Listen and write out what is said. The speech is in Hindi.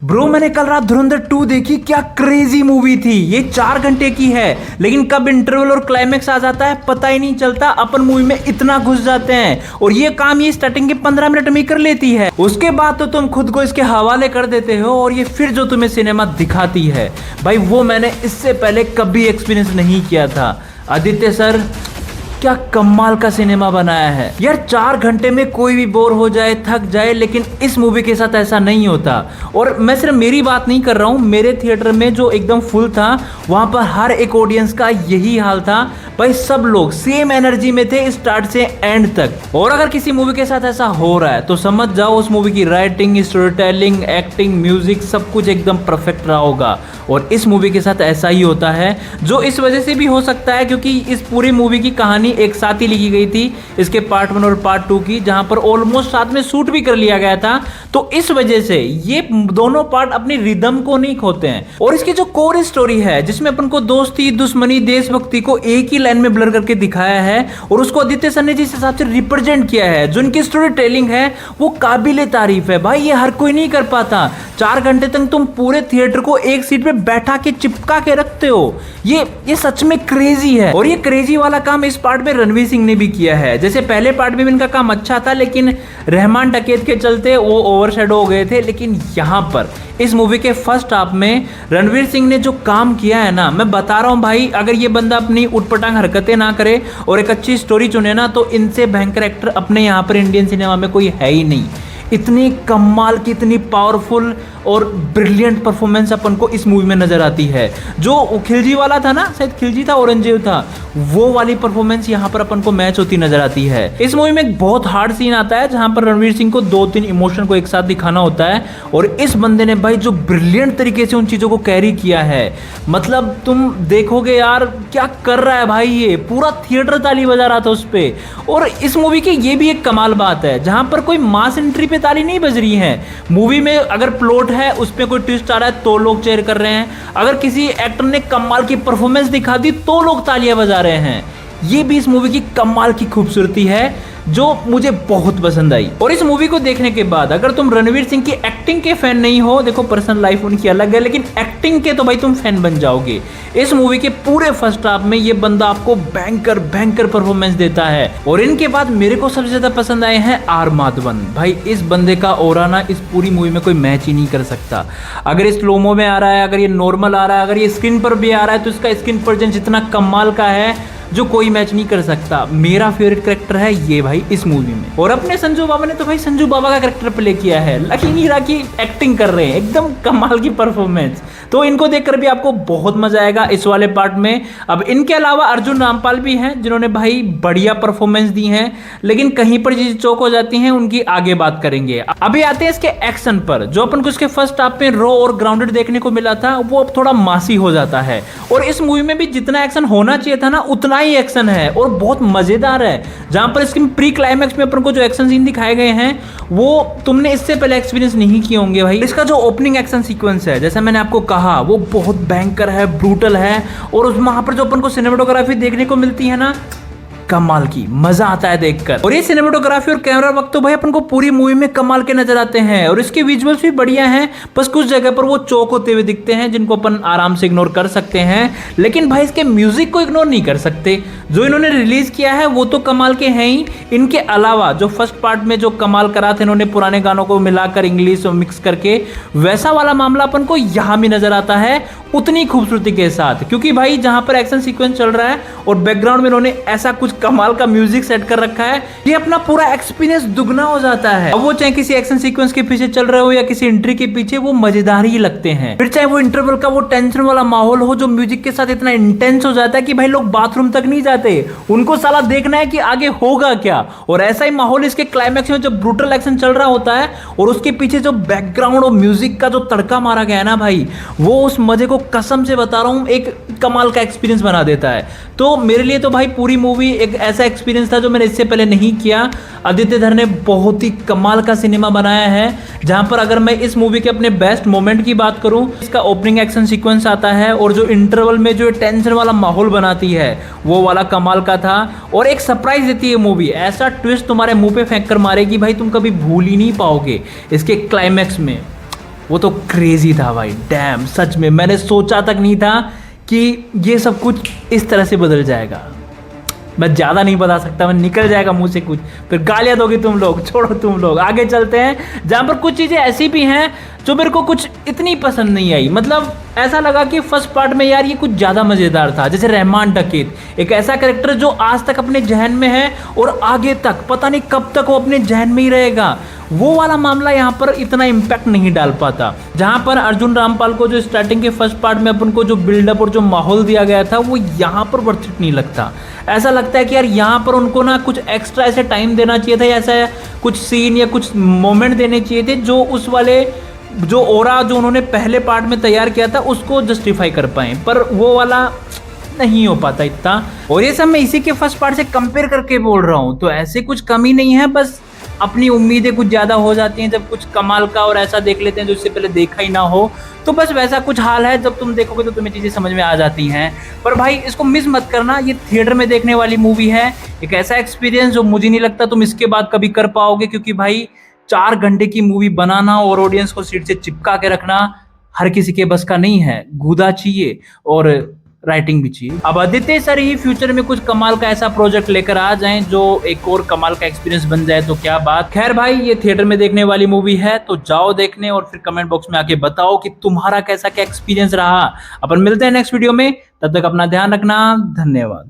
ब्रो मैंने कल रात धुरंधर 2 देखी। क्या क्रेजी मूवी थी। ये 4 घंटे की है, लेकिन कब इंटरवल और क्लाइमेक्स आ जाता है पता ही नहीं चलता। अपन मूवी में इतना घुस जाते हैं और ये काम ये स्टार्टिंग के 15 मिनट में कर लेती है। उसके बाद तो तुम खुद को इसके हवाले कर देते हो और ये फिर जो तुम्हें सिनेमा दिखाती है भाई, वो मैंने इससे पहले कभी एक्सपीरियंस नहीं किया था। आदित्य सर, क्या कमाल का सिनेमा बनाया है यार। 4 घंटे में कोई भी बोर हो जाए, थक जाए, लेकिन इस मूवी के साथ ऐसा नहीं होता। और मैं सिर्फ मेरी बात नहीं कर रहा हूँ, मेरे थिएटर में जो एकदम फुल था वहां पर हर एक ऑडियंस का यही हाल था भाई। सब लोग सेम एनर्जी में थे स्टार्ट से एंड तक। और अगर किसी मूवी के साथ ऐसा हो रहा है तो समझ जाओ उस मूवी की writing, story telling, acting, music सब कुछ एकदम परफेक्ट रहा होगा। और इस मूवी के साथ ऐसा ही होता है, जो इस वजह से भी हो सकता है क्योंकि इस पूरी मूवी की कहानी एक साथ ही लिखी गई थी, इसके पार्ट 1 और पार्ट 2 की, जहां पर ऑलमोस्ट साथ में शूट भी कर लिया गया था। तो इस वजह से ये दोनों पार्ट अपनी रिदम को नहीं खोते हैं। और इसकी जो कोर स्टोरी है, जिसमें अपन को दोस्ती, दुश्मनी, देशभक्ति को एक ही लाइन में ब्लर करके दिखाया है और उसको आदित्य सर ने जिस हिसाब से रिप्रेजेंट किया है, जो इनकी स्टोरी टेलिंग है, वो काबिले तारीफ है भाई। ये हर कोई नहीं कर पाता। 4 घंटे तक तुम पूरे थिएटर को एक सीट पे बैठा के चिपका के रखते हो। ये सच में क्रेजी है। और ये क्रेजी वाला काम इस पार्ट में रणवीर सिंह ने भी किया है। जैसे पहले पार्ट में भी इनका काम अच्छा था, लेकिन रहमान डकैत के चलते वो ओवरशैडो हो गए थे। लेकिन यहाँ पर इस मूवी के फर्स्ट हाफ में रणवीर सिंह ने जो काम किया है ना, मैं बता रहा हूँ भाई, अगर ये बंदा अपनी उटपटांग हरकतें ना करे और एक अच्छी स्टोरी चुने ना, तो इनसे भयंकर एक्टर अपने यहाँ पर इंडियन सिनेमा में कोई है ही नहीं। इतनी कमाल की, इतनी पावरफुल और ब्रिलियंट परफॉर्मेंस अपन को इस मूवी में नजर आती है। जो खिलजी वाला था ना, शायद खिलजी था, औरंगजेब था, वो वाली परफॉर्मेंस यहाँ पर अपन को मैच होती नजर आती है। इस मूवी में एक बहुत हार्ड सीन आता है जहां पर रणवीर सिंह को 2-3 इमोशन को एक साथ दिखाना होता है और इस बंदे ने भाई जो ब्रिलियंट तरीके से उन चीजों को कैरी किया है, मतलब तुम देखोगे यार क्या कर रहा है भाई। ये पूरा थिएटर ताली बजा रहा था उस पे। और इस मूवी की ये भी एक कमाल बात है, जहां पर कोई मास एंट्री पे ताली नहीं बज रही है। मूवी में अगर प्लॉट है, उस पे कोई ट्विस्ट आ रहा है तो लोग चेयर कर रहे हैं। अगर किसी एक्टर ने कमाल की परफॉर्मेंस दिखा दी तो लोग तालियां बजा रहे हैं। ये भी इस मूवी की कमाल की खूबसूरती है जो मुझे बहुत पसंद आई। और इस मूवी को देखने के बाद अगर तुम रणवीर सिंह की एक्टिंग के फैन नहीं हो, देखो पर्सनल लाइफ उनकी अलग है, लेकिन एक्टिंग के तो भाई तुम फैन बन जाओगे। इस मूवी के पूरे फर्स्ट हाफ में ये बंदा आपको भयंकर परफॉर्मेंस देता है। और इनके बाद मेरे को सबसे ज्यादा पसंद आए हैं आर माधवन। भाई इस बंदे का ऑरा ना इस पूरी मूवी में कोई मैच ही नहीं कर सकता। अगर ये स्लोमो में आ रहा है, अगर ये नॉर्मल आ रहा है, अगर ये स्क्रीन पर भी आ रहा है, तो इसका स्क्रीन प्रेजेंस इतना कमाल का है जो कोई मैच नहीं कर सकता। मेरा फेवरेट कैरेक्टर है ये भाई इस मूवी में। और अपने संजू बाबा ने तो भाई संजू बाबा का कैरेक्टर प्ले किया है। लकी हीरा की एक्टिंग कर रहे हैं, एकदम कमाल की परफॉर्मेंस। तो इनको देखकर भी आपको बहुत मजा आएगा इस वाले पार्ट में। अब इनके अलावा अर्जुन रामपाल भी हैं जिन्होंने भाई बढ़िया परफॉर्मेंस दी है, लेकिन कहीं पर चीजें चौक हो जाती हैं, उनकी आगे बात करेंगे। अभी आते हैं इसके एक्शन पर। जो अपन को इसके फर्स्ट हाफ में रॉ और ग्राउंडेड देखने को मिला था, वो अब थोड़ा मासी हो जाता है। और इस मूवी में भी जितना एक्शन होना चाहिए था ना, उतना ही एक्शन है और बहुत मजेदार है। जहां पर इसके प्री क्लाइमैक्स में अपन को जो एक्शन सीन दिखाए गए हैं, वो तुमने इससे पहले एक्सपीरियंस नहीं किए होंगे भाई। इसका जो ओपनिंग एक्शन सीक्वेंस है, जैसा मैंने आपको कहा, वो बहुत भयंकर है, ब्रूटल है। और उस वहां पर जो अपन को सिनेमेटोग्राफी देखने को मिलती है ना, कमाल की, मजा आता है देखकर। और ये सिनेमेटोग्राफी और कैमरा वर्क तो भाई अपन को पूरी मूवी में कमाल के नजर आते हैं। और इसके विजुअल्स भी बढ़िया हैं, बस कुछ जगह पर वो चौक होते हुए दिखते हैं जिनको अपन आराम से इग्नोर कर सकते हैं। लेकिन भाई इसके म्यूजिक को इग्नोर नहीं कर सकते। जो इन्होंने रिलीज किया है वो तो कमाल के हैं ही। इनके अलावा जो फर्स्ट पार्ट में जो कमाल करा था इन्होंने पुराने गानों को मिलाकर इंग्लिश और मिक्स करके, वैसा वाला मामला अपन को यहां भी नजर आता है उतनी खूबसूरती के साथ। क्योंकि भाई जहां पर एक्शन सीक्वेंस चल रहा है और बैकग्राउंड में इन्होंने ऐसा कुछ कमाल का म्यूजिक सेट कर रखा है, ये अपना पूरा एक्सपीरियंस दुगना हो जाता है। अब वो चाहे किसी एक्शन सीक्वेंस के पीछे चल रहे हो या किसी एंट्री के पीछे, वो मजेदार ही लगते हैं। फिर चाहे वो इंटरवल का वो टेंशन वाला माहौल हो जो म्यूजिक के साथ इतना इंटेंस हो जाता है कि भाई लोग बाथरूम तक नहीं जाते, उनको साला देखना है कि आगे होगा क्या। और ऐसा ही माहौल इसके क्लाइमैक्स में जब ब्रूटल एक्शन चल रहा होता है और उसके पीछे जो बैकग्राउंड और म्यूजिक का जो तड़का मारा गया है ना भाई, वो उस मजे को कसम से बता रहा हूं एक कमाल का एक्सपीरियंस बना देता है। तो मेरे लिए तो भाई पूरी मूवी एक ऐसा एक्सपीरियंस था जो मैंने इससे पहले नहीं किया। आदित्य धर ने बहुत ही कमाल का सिनेमा बनाया है, जहां पर अगर मैं इस मूवी के अपने बेस्ट मोमेंट की बात करूं, इसका ओपनिंग एक्शन सीक्वेंस आता है और जो इंटरवल में जो टेंशन वाला माहौल बनाती है, वो वाला कमाल का था। और एक सरप्राइज देती है मूवी, ऐसा ट्विस्ट तुम्हारे मुंह पे फेंक कर मारेगी भाई, तुम कभी भूल ही नहीं पाओगे इसके क्लाइमैक्स में। वो तो क्रेजी था भाई, डैम, सच में मैंने सोचा तक नहीं था कि ये सब कुछ इस तरह से बदल जाएगा। मैं ज़्यादा नहीं बता सकता, मैं निकल जाएगा मुंह से कुछ, फिर गालियाँ दोगे तुम लोग, छोड़ो तुम लोग, आगे चलते हैं जहाँ पर कुछ चीज़ें ऐसी भी हैं जो मेरे को कुछ इतनी पसंद नहीं आई। मतलब ऐसा लगा कि फर्स्ट पार्ट में यार ये कुछ ज़्यादा मज़ेदार था। जैसे रहमान डकैत, एक ऐसा कैरेक्टर जो आज तक अपने जहन में है और आगे तक पता नहीं कब तक वो अपने जहन में ही रहेगा, वो वाला मामला यहाँ पर इतना इम्पैक्ट नहीं डाल पाता। जहाँ पर अर्जुन रामपाल को जो स्टार्टिंग के फर्स्ट पार्ट में अपन को जो बिल्डअप और जो माहौल दिया गया था वो यहाँ पर वर्थ इट नहीं लगता। ऐसा लगता है कि यार यहाँ पर उनको ना कुछ एक्स्ट्रा ऐसे टाइम देना चाहिए था, ऐसा कुछ सीन या कुछ मोमेंट देने चाहिए थे जो उस वाले जो ओरा जो उन्होंने पहले पार्ट में तैयार किया था उसको जस्टिफाई कर पाए, पर वो वाला नहीं हो पाता इतना। और ये सब मैं इसी के फर्स्ट पार्ट से कंपेयर करके बोल रहा हूँ, तो ऐसे कुछ कमी नहीं है, बस अपनी उम्मीदें कुछ ज़्यादा हो जाती हैं जब कुछ कमाल का और ऐसा देख लेते हैं जो इससे पहले देखा ही ना हो। तो बस वैसा कुछ हाल है, जब तुम देखोगे तो तुम्हें चीज़ें समझ में आ जाती हैं। पर भाई इसको मिस मत करना, ये थिएटर में देखने वाली मूवी है, एक ऐसा एक्सपीरियंस जो मुझे नहीं लगता तुम इसके बाद कभी कर पाओगे, क्योंकि भाई 4 घंटे की मूवी बनाना और ऑडियंस को सीट से चिपका के रखना हर किसी के बस का नहीं है। गूदा चाहिए और राइटिंग भी चाहिए। अब आदित्य सर ही फ्यूचर में कुछ कमाल का ऐसा प्रोजेक्ट लेकर आ जाएं जो एक और कमाल का एक्सपीरियंस बन जाए तो क्या बात। खैर भाई ये थिएटर में देखने वाली मूवी है, तो जाओ देखने और फिर कमेंट बॉक्स में आके बताओ कि तुम्हारा कैसा क्या एक्सपीरियंस रहा। अपन मिलते हैं नेक्स्ट वीडियो में, तब तक अपना ध्यान रखना, धन्यवाद।